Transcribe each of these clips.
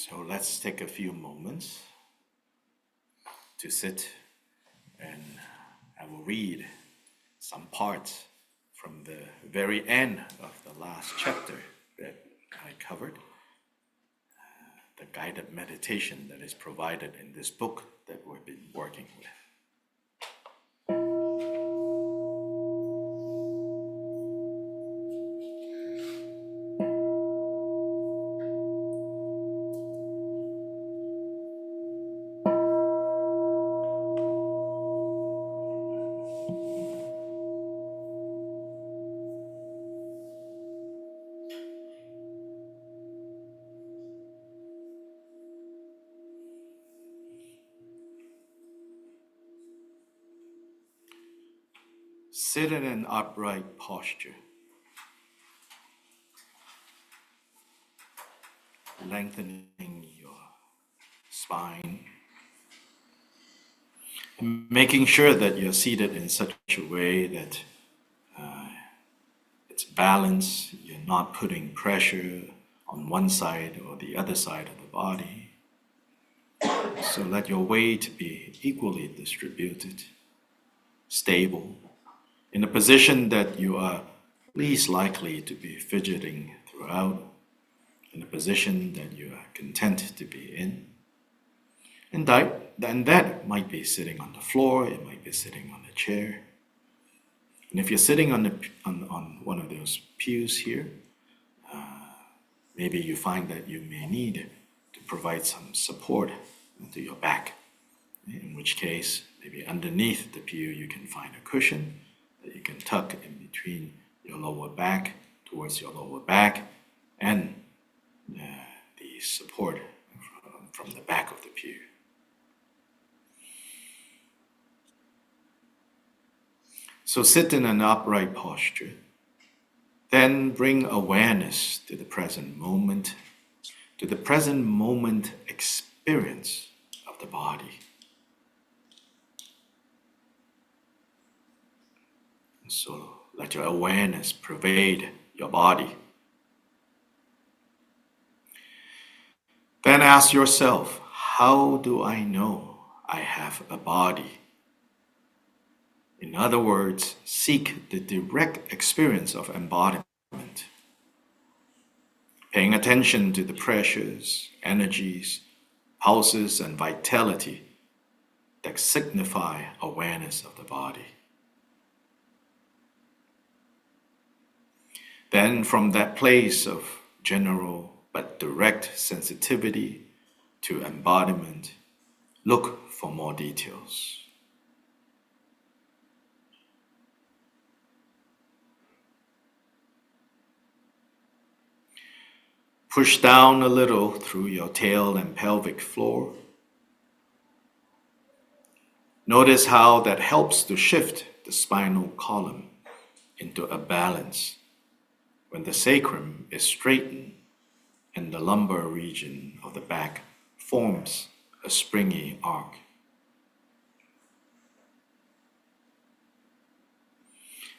So let's take a few moments to sit, and I will read some parts from the very end of the last chapter that I covered, the guided meditation that is provided in this book that we've been working with. Sit in an upright posture, lengthening your spine, making sure that you're seated in such a way that it's balanced, you're not putting pressure on one side or the other side of the body. So let your weight be equally distributed, stable, in a position that you are least likely to be fidgeting throughout, in a position that you are content to be in. And that might be sitting on the floor, it might be sitting on a chair. And if you're sitting on one of those pews here, maybe you find that you may need to provide some support to your back, in which case maybe underneath the pew you can find a cushion that you can tuck in between your lower back, towards your lower back, and the support from the back of the pew. So sit in an upright posture. Then bring awareness to the present moment experience of the body. So let your awareness pervade your body. Then ask yourself, how do I know I have a body? In other words, seek the direct experience of embodiment, paying attention to the pressures, energies, pulses, and vitality that signify awareness of the body. Then, from that place of general but direct sensitivity to embodiment, look for more details. Push down a little through your tail and pelvic floor. Notice how that helps to shift the spinal column into a balance when the sacrum is straightened and the lumbar region of the back forms a springy arc.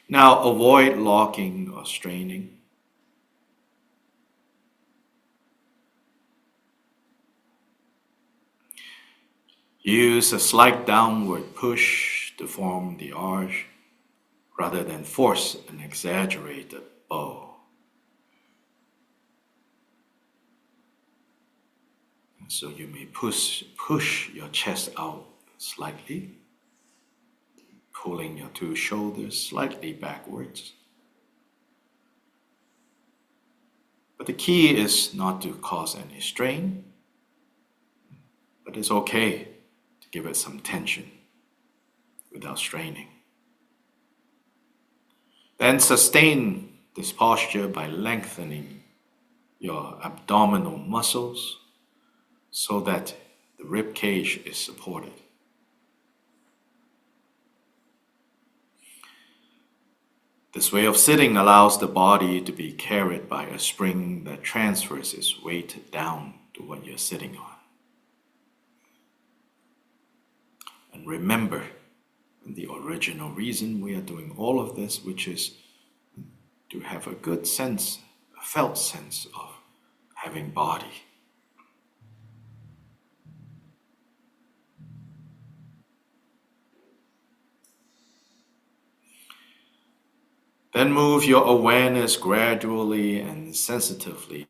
Now avoid locking or straining. Use a slight downward push to form the arch rather than force an exaggerated bow. So you may push your chest out slightly, pulling your two shoulders slightly backwards. But the key is not to cause any strain, but it's okay to give it some tension without straining. Then sustain this posture by lengthening your abdominal muscles so that the rib cage is supported. This way of sitting allows the body to be carried by a spring that transfers its weight down to what you're sitting on. And remember the original reason we are doing all of this, which is to have a good sense, a felt sense of having body. Then move your awareness gradually and sensitively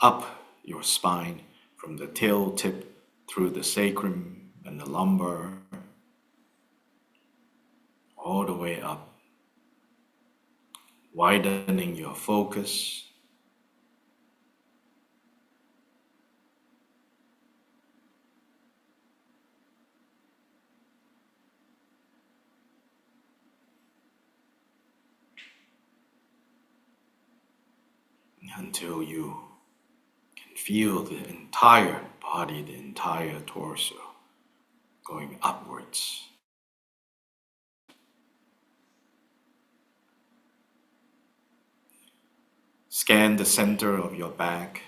up your spine from the tail tip through the sacrum and the lumbar, all the way up, widening your focus. Until you can feel the entire body, the entire torso going upwards. Scan the center of your back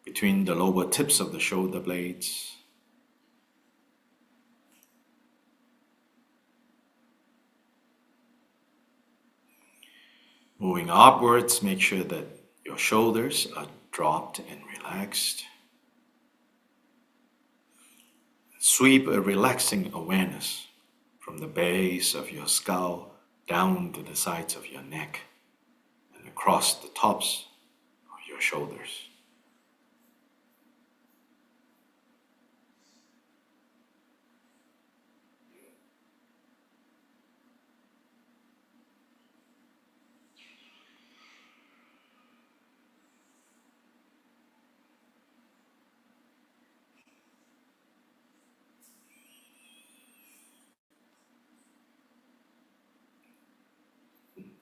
between the lower tips of the shoulder blades. Moving upwards, make sure that your shoulders are dropped and relaxed. Sweep a relaxing awareness from the base of your skull down to the sides of your neck and across the tops of your shoulders.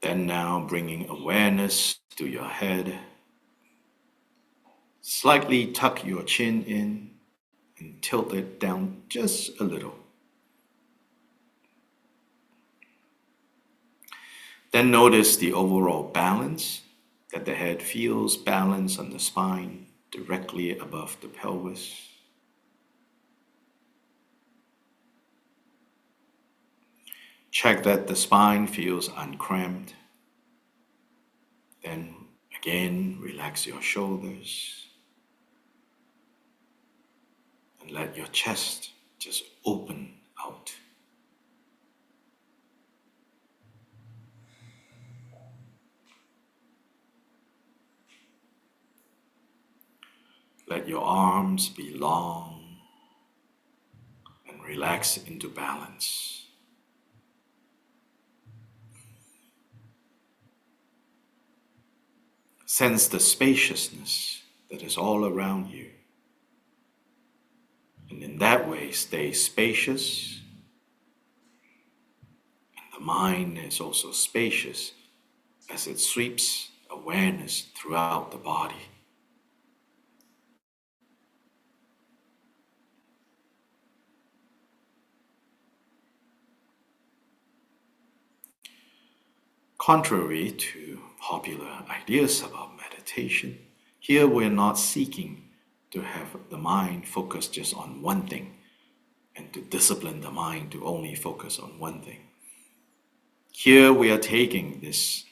Then now bringing awareness to your head. Slightly tuck your chin in and tilt it down just a little. Then notice the overall balance, that the head feels balance on the spine directly above the pelvis. Check that the spine feels uncramped. Then again, relax your shoulders and let your chest just open out. Let your arms be long and relax into balance. Sense the spaciousness that is all around you. And in that way, stay spacious. And the mind is also spacious as it sweeps awareness throughout the body. Contrary to popular ideas about meditation, here we're not seeking to have the mind focus just on one thing and to discipline the mind to only focus on one thing. Here we are taking this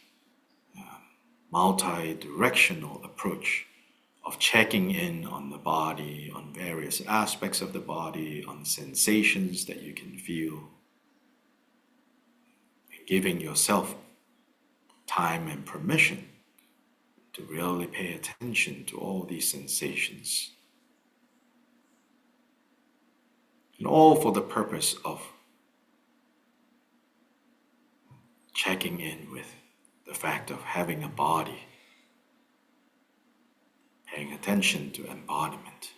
multi-directional approach of checking in on the body, on various aspects of the body, on sensations that you can feel, and giving yourself time and permission to really pay attention to all these sensations. And all for the purpose of checking in with the fact of having a body, paying attention to embodiment.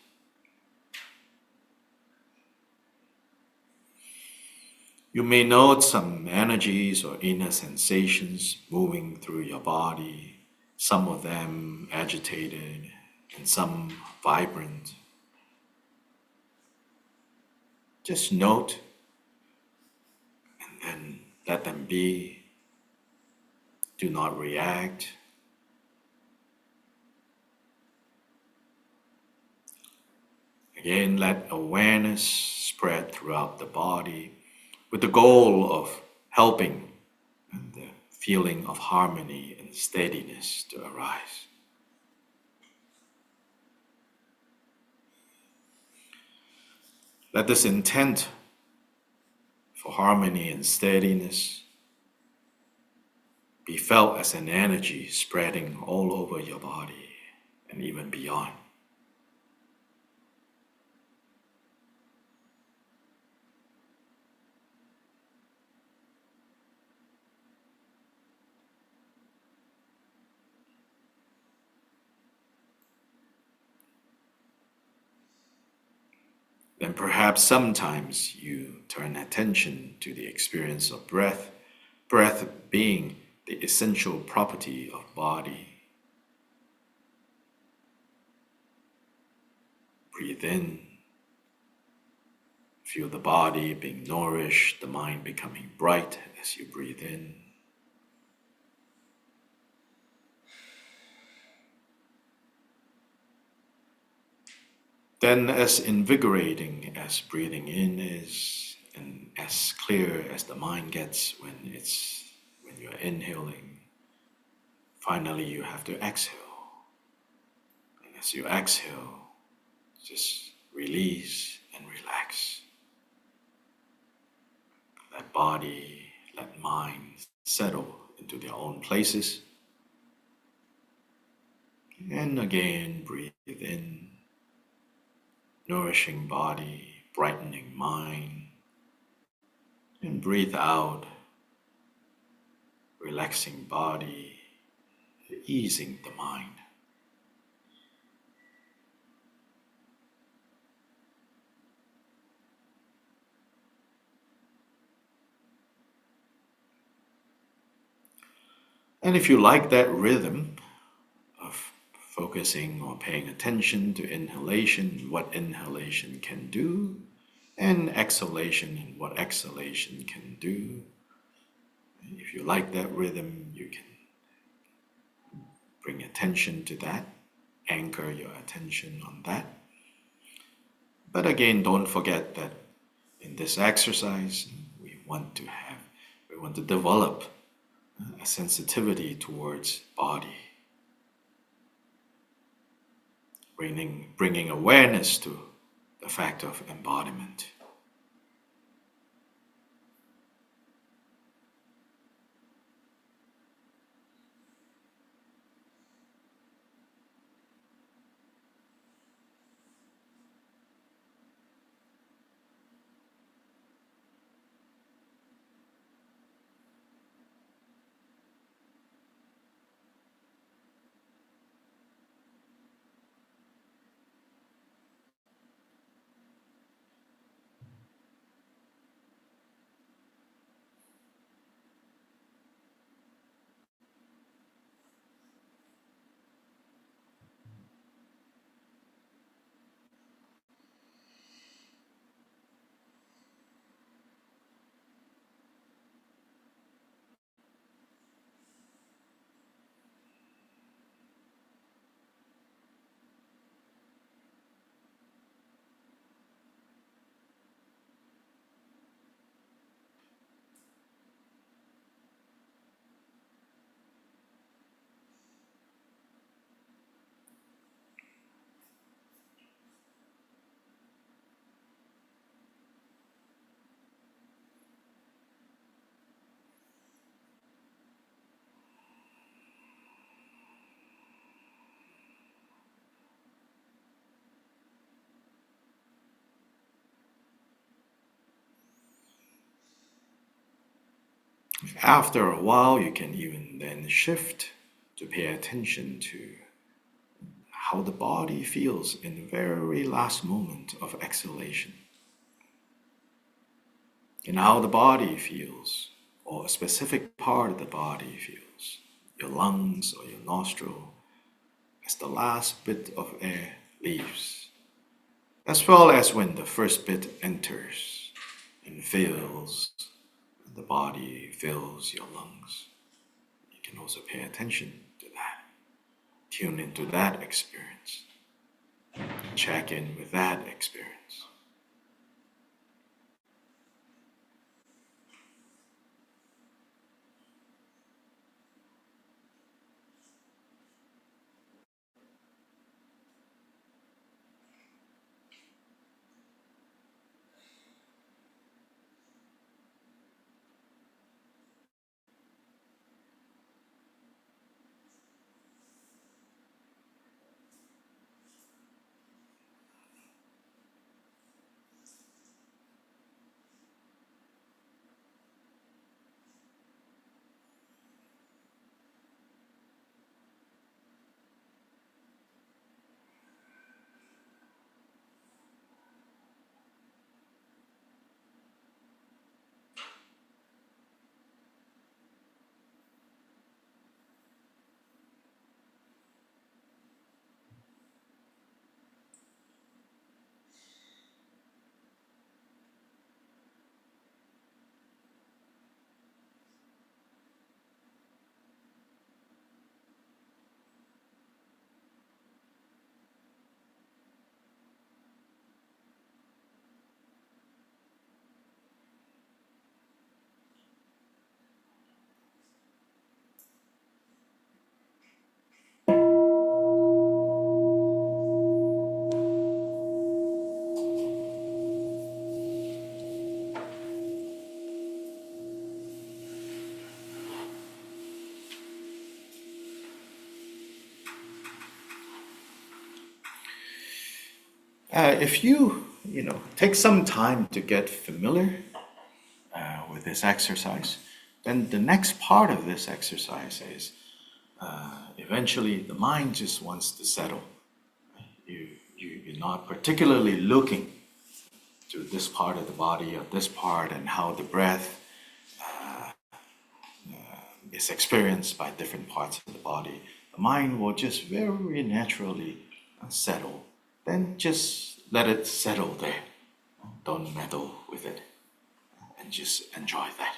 You may note some energies or inner sensations moving through your body, some of them agitated and some vibrant. Just note and then let them be. Do not react. Again, let awareness spread throughout the body with the goal of helping the feeling of harmony and steadiness to arise. Let this intent for harmony and steadiness be felt as an energy spreading all over your body and even beyond. Then perhaps sometimes you turn attention to the experience of breath, breath being the essential property of body. Breathe in, feel the body being nourished, the mind becoming bright as you breathe in. Then, as invigorating as breathing in is, and as clear as the mind gets when you're inhaling, finally you have to exhale. And as you exhale, just release and relax. Let body, let mind settle into their own places. And again, breathe in, nourishing body, brightening mind. And breathe out, relaxing body, easing the mind. And if you like that rhythm of focusing or paying attention to inhalation, what inhalation can do, and exhalation and what exhalation can do, if you like that rhythm, you can bring attention to that, anchor your attention on that. But again, don't forget that in this exercise, we want to develop a sensitivity towards body, bringing awareness to the fact of embodiment. After a while, you can even then shift to pay attention to how the body feels in the very last moment of exhalation, and how the body feels, or a specific part of the body feels, your lungs or your nostril, as the last bit of air leaves, as well as when the first bit enters and fills the body, fills your lungs. You can also pay attention to that. Tune into that experience. Check in with that experience. If you, take some time to get familiar with this exercise, then the next part of this exercise is eventually the mind just wants to settle. You're not particularly looking to this part of the body or this part and how the breath is experienced by different parts of the body. The mind will just very naturally settle. Then just let it settle there. Don't meddle with it and just enjoy that.